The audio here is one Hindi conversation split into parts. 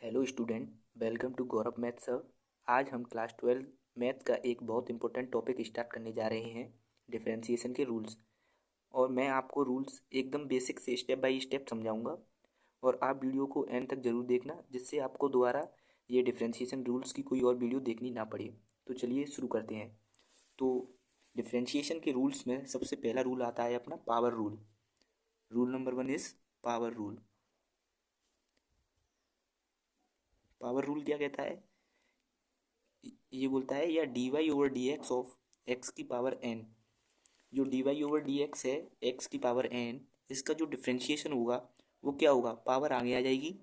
Hello student, welcome to Gaurav math sir. आज हम क्लास 12 मैथ का एक बहुत इंपॉर्टेंट टॉपिक स्टार्ट करने जा रहे हैं, डिफरेंशिएशन के रूल्स। और मैं आपको रूल्स एकदम बेसिक से स्टेप बाय स्टेप समझाऊंगा और आप वीडियो को एंड तक ज़रूर देखना, जिससे आपको दोबारा ये डिफरेंशिएशन रूल्स की कोई और वीडियो देखनी ना पड़े। तो चलिए शुरू करते हैं। तो डिफरेंशिएशन के रूल्स में सबसे पहला रूल आता है अपना power rule. Rule number 1 is power rule. Power rule क्या कहता है? ये बोलता है या d y over d x of x की पावर एन। जो d y over d x है एक्स की पावर एन, इसका जो डिफ्रेंशिएशन होगा वो क्या होगा? पावर आगे आ जाएगी,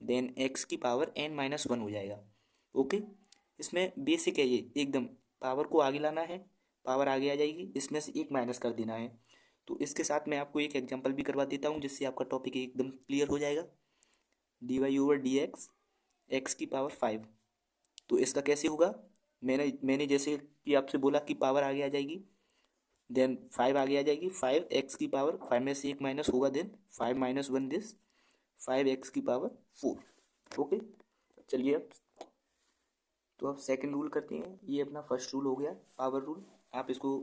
देन एक्स की पावर एन माइनस वन हो जाएगा। ओके, इसमें बेसिक है ये एकदम। पावर को आगे लाना है, पावर आगे आ जाएगी, इसमें से एक माइनस कर देना है। तो इसके साथ मैं आपको एक एग्जांपल भी करवा देता हूँ, जिससे आपका टॉपिक एकदम क्लियर हो जाएगा। D y over d x x की पावर फाइव, तो इसका कैसे होगा? मैंने जैसे कि आपसे बोला कि पावर आगे आ जाएगी, देन फाइव आगे आ जाएगी। फाइव एक्स की पावर फाइव में से एक माइनस होगा, then five minus one this five x की पावर फोर। ओके, चलिए अब सेकंड रूल करते हैं। ये अपना फर्स्ट रूल हो गया पावर रूल, आप इसको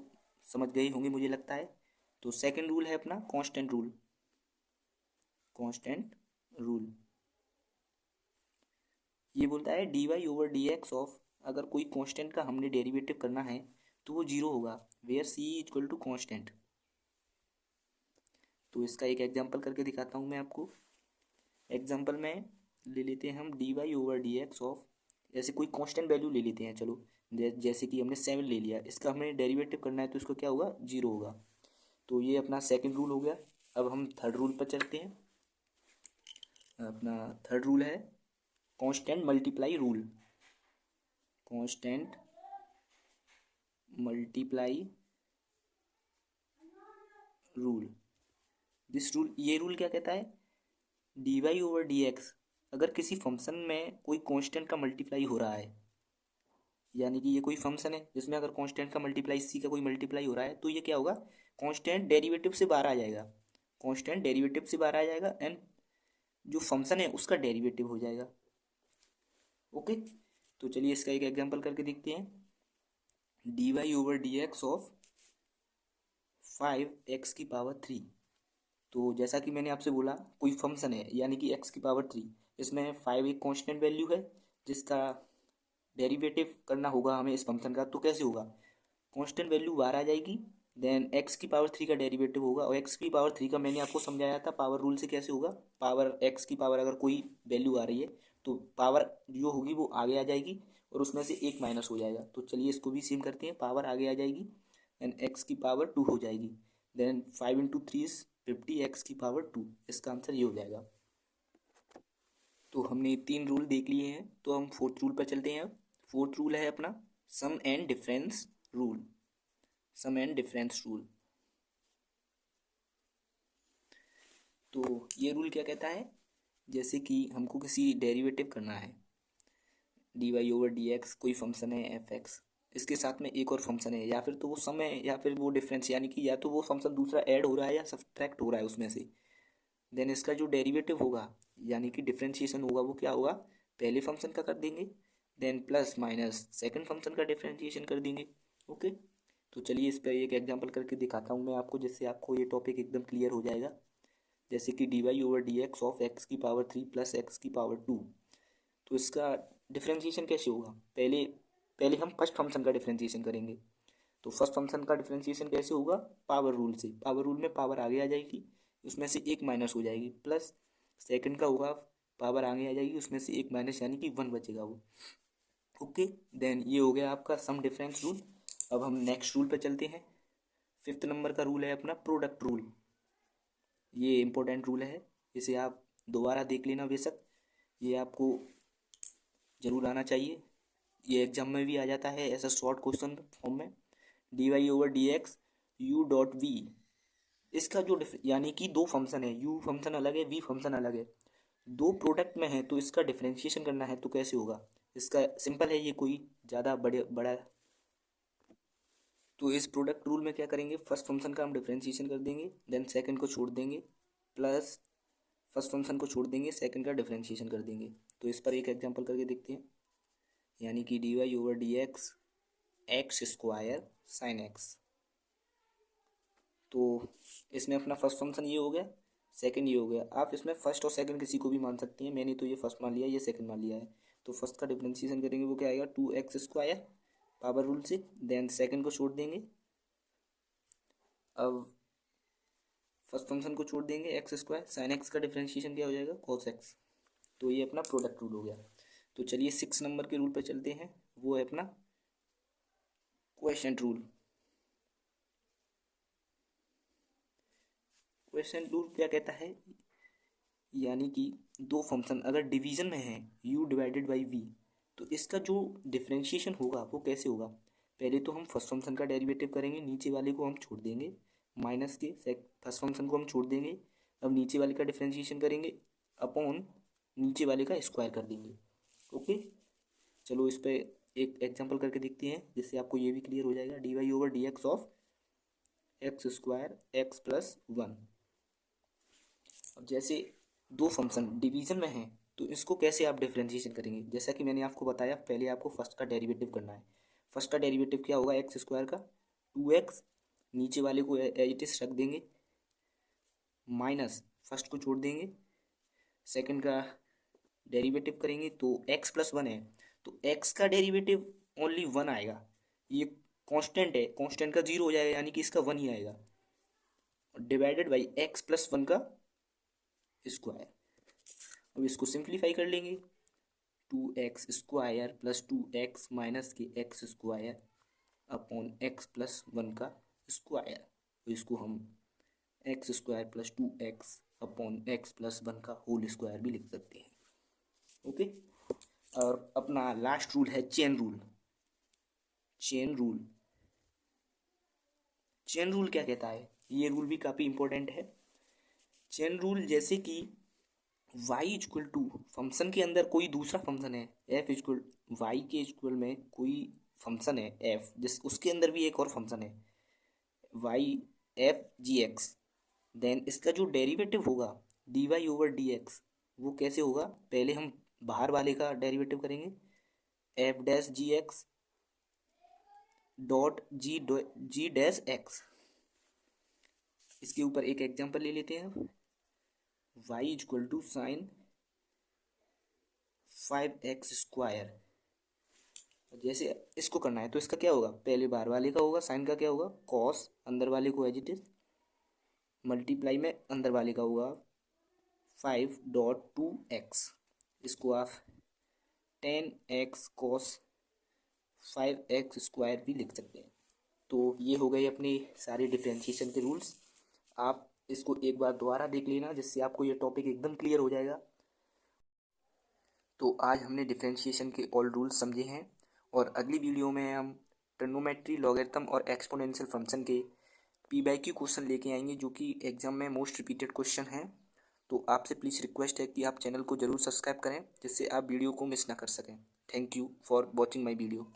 समझ गए होंगे मुझे लगता है। तो सेकंड रूल है अपना कांस्टेंट रूल। कांस्टेंट रूल ये बोलता है d y over d x of, अगर कोई कांस्टेंट का हमने डेरिवेटिव करना है तो वो जीरो होगा, where c equal to constant. तो इसका एक एग्जांपल करके दिखाता हूँ मैं आपको। एग्जांपल में ले लेते हैं हम d y over d x of, जैसे कोई कांस्टेंट वैल्यू ले लेते हैं। चलो जैसे कि हमने सेवन ले लिया, इसका हमें डेरिवेटिव करना है तो इसको क्या होगा? जीरो होगा। तो ये अपना सेकंड रूल हो गया। अब हम थर्ड रूल पर चलते हैं। अपना थर्ड रूल है constant multiply rule. Constant multiply rule. This rule, ये रूल क्या कहता है? D y over d x, अगर किसी फंक्शन में कोई कांस्टेंट का मल्टीप्लाई हो रहा है, यानी कि ये कोई फंक्शन है जिसमें अगर कांस्टेंट का मल्टीप्लाई सी का कोई मल्टीप्लाई हो रहा है, तो ये क्या होगा? कांस्टेंट डेरिवेटिव से बाहर आ जाएगा। कांस्टेंट डेरिवेटिव से बाहर आ जाएगा एंड जो फंक्शन है उसका डेरिवेटिव हो जाएगा। ओके, तो चलिए इसका एक एग्जांपल करके देखते हैं। D y over d x of five x की पावर थ्री। तो जैसा कि मैंने आपसे बोला, कोई फंक्शन है यानी कि एक्स की पावर थ्री, इसमें फाइव एक कांस्टेंट वैल्यू है जिसका डेरिवेटिव करना होगा हमें इस फंक्शन का। तो कैसे होगा? कांस्टेंट वैल्यू बाहर आ जाएगी, देन एक्स की पावर थ्री का डेरिवेटिव होगा। और एक्स की पावर थ्री का मैंने आपको समझाया था पावर रूल से कैसे होगा। पावर एक्स की पावर अगर कोई वैल्यू आ रही है तो पावर जो होगी वो आगे आ जाएगी और उसमें से एक माइनस हो जाएगा। तो चलिए इसको भी सेम करते हैं। पावर आगे आ जाएगी एंड एक्स की पावर टू हो जाएगी, then five into three is fifty x की पावर टू। इसका आंसर ये हो जाएगा। तो हमने तीन रूल देख लिए हैं, तो हम फोर्थ रूल पर चलते हैं। अब फोर्थ रूल है अपना sum and difference rule. Sum and difference rule. तो ये रूल क्या कहता है? जैसे कि हमको किसी डेरिवेटिव करना है, d y over d x कोई फंक्शन है एफ एक्स, इसके साथ में एक और फंक्शन है, या फिर तो वो सम है या फिर वो डिफरेंस, यानी कि या तो वो फंक्शन दूसरा ऐड हो रहा है या सब्ट्रैक्ट हो रहा है उसमें से। देन इसका जो डेरिवेटिव होगा यानी कि डिफरेंशिएशन होगा वो क्या होगा? पहले फंक्शन का कर देंगे, then plus minus second function का डिफरेंशिएशन कर देंगे। ओके, तो चलिए इस पर एक एग्जांपल करके दिखाता हूँ मैं आपको, जिससे आपको ये टॉपिक एकदम क्लियर हो जाएगा। जैसे कि d y over d x of x की पावर थ्री प्लस एक्स की पावर टू। तो इसका डिफरेंशिएशन कैसे होगा? पहले पहले हम फर्स्ट फंक्शन का डिफरेंशिएशन करेंगे। तो फर्स्ट फंक्शन का डिफरेंशिएशन कैसे होगा? पावर रूल से। पावर रूल में पावर आगे आ जाएगी, उसमें से एक माइनस हो जाएगी, प्लस सेकंड का होगा पावर आगे आ जाएगी, उसमें से एक माइनस यानी कि वन बचेगा वो। ओके, देन ये हो गया आपका सम डिफरेंस रूल। अब हम नेक्स्ट रूल पे चलते हैं। फिफ्थ नंबर का रूल है अपना प्रोडक्ट रूल। ये इंपॉर्टेंट रूल है, इसे आप दोबारा देख लेना बेशक, ये आपको जरूर आना चाहिए। ये एग्जाम में भी आ जाता है ऐसा शॉर्ट क्वेश्चन फॉर्म में। D y over d x u dot v, इसका जो यानी कि दो फंक्शन है, यू फंक्शन अलग है वी फंक्शन अलग है, दो प्रोडक्ट में है, तो इसका डिफरेंशिएशन करना है तो कैसे होगा? इसका सिंपल है, ये कोई ज़्यादा बड़े बड़ा। तो इस प्रोडक्ट रूल में क्या करेंगे? फर्स्ट फंक्शन का हम डिफरेंशिएशन कर देंगे, देन सेकंड को छोड़ देंगे, प्लस फर्स्ट फंक्शन को छोड़ देंगे, सेकंड का डिफरेंशिएशन कर देंगे। तो इस पर एक एग्जांपल करके देखते हैं, यानी कि dy/dx x square sine x. तो इसमें अपना फर्स्ट फंक्शन ये हो गया, सेकंड ये हो गया। आप इसमें फर्स्ट और सेकंड किसी को भी मान सकती हैं, मैंने तो ये फर्स्ट मान लिया, ये सेकंड मान लिया है। तो फर्स्ट का डिफरेंशिएशन करेंगे, वो क्या आएगा 2x स्क्वायर पावर रूल से, देन सेकंड को छोड़ देंगे। अब फर्स्ट फंक्शन को छोड़ देंगे, एक्स स्क्वायर साइन एक्स का डिफरेंशिएशन क्या हो जाएगा कॉस एक्स। तो ये अपना प्रोडक्ट रूल हो गया। तो चलिए 6 नंबर के रूल पर चलते हैं, वो है अपना क्वेश्चन रूल। क्वेश्चन रूल क्या कहता है, यानी कि दो फंक्शन अगर डिवीजन में है u/v, तो इसका जो डिफरेंशिएशन होगा वो कैसे होगा। पहले तो हम फर्स्ट फंक्शन का डेरिवेटिव करेंगे, नीचे वाले को हम छोड़ देंगे, माइनस के फर्स्ट फंक्शन को हम छोड़ देंगे। अब नीचे वाले का डिफरेंशिएशन करेंगे अपॉन नीचे वाले का स्क्वायर कर देंगे। ओके, चलो इस पर एक एग्जांपल करके देखते हैं, जिससे आपको ये भी क्लियर हो जाएगा। dy/dx of x square x plus 1। अब जैसे दो फंक्शन डिवीजन में हैं, तो इसको कैसे आप डिफरेंशिएशन करेंगे। जैसा कि मैंने आपको बताया, पहले आपको फर्स्ट का डेरिवेटिव करना है। फर्स्ट का डेरिवेटिव क्या होगा, एक्स स्क्वायर का 2x, नीचे वाले को एज इट इज रख देंगे, माइनस फर्स्ट को छोड़ देंगे, सेकंड का डेरिवेटिव करेंगे तो x प्लस 1 है, तो x का डेरिवेटिव ओनली 1 आएगा। ये कांस्टेंट है, कांस्टेंट का 0 हो जाएगा, यानी कि इसका 1 ही आएगा, डिवाइडेड बाई x प्लस 1 का स्क्वायर। अब इसको सिंप्लीफाई कर लेंगे, 2x square plus 2x minus के X square upon X plus 1 का स्क्वायर। तो इसको हम X square plus 2x upon X plus 1 का होल स्क्वायर भी लिख सकते हैं। ओके, और अपना लास्ट रूल है chain rule. Chain rule, chain rule क्या कहता है, ये रूल भी काफ़ी इंपॉर्टेंट है। चेन रूल जैसे कि y इक्वल टू फंक्शन के अंदर कोई दूसरा फंक्शन है, f इक्वल वाई के इक्वल में कोई फंक्शन है f, जिस उसके अंदर भी एक और फंक्शन है y f g x, then इसका जो डेरिवेटिव होगा dy/dx वो कैसे होगा। पहले हम बाहर वाले का डेरिवेटिव करेंगे, f dash G X dot G dash X. इसके ऊपर एक एग्जांपल ले लेते हैं, y equal to sine 5x square. जैसे इसको करना है तो इसका क्या होगा, पहले बाहर वाले का होगा, साइन का क्या होगा कॉस, अंदर वाले को एज इट इज, मल्टीप्लाई में अंदर वाले का होगा 5.2x। इसको आप 10x कॉस 5x स्क्वायर भी लिख सकते हैं। तो ये हो गए अपने सारे डिफरेंशिएशन के रूल्स। आप इसको एक बार दोबारा देख लेना, जिससे आपको ये टॉपिक एकदम क्लियर हो जाएगा। तो आज हमने डिफरेंशिएशन के ऑल रूल्स समझे हैं, और अगली वीडियो में हम ट्रिग्नोमेट्री, लॉगरिथम और एक्सपोनेंशियल फंक्शन के p/q क्वेश्चन लेके आएंगे, जो कि एग्जाम में मोस्ट रिपीटेड क्वेश्चन हैं। तो आपसे प्लीज़ रिक्वेस्ट है कि आप चैनल को ज़रूर सब्सक्राइब करें, जिससे आप वीडियो को मिस ना कर सकें। Thank you for watching my video.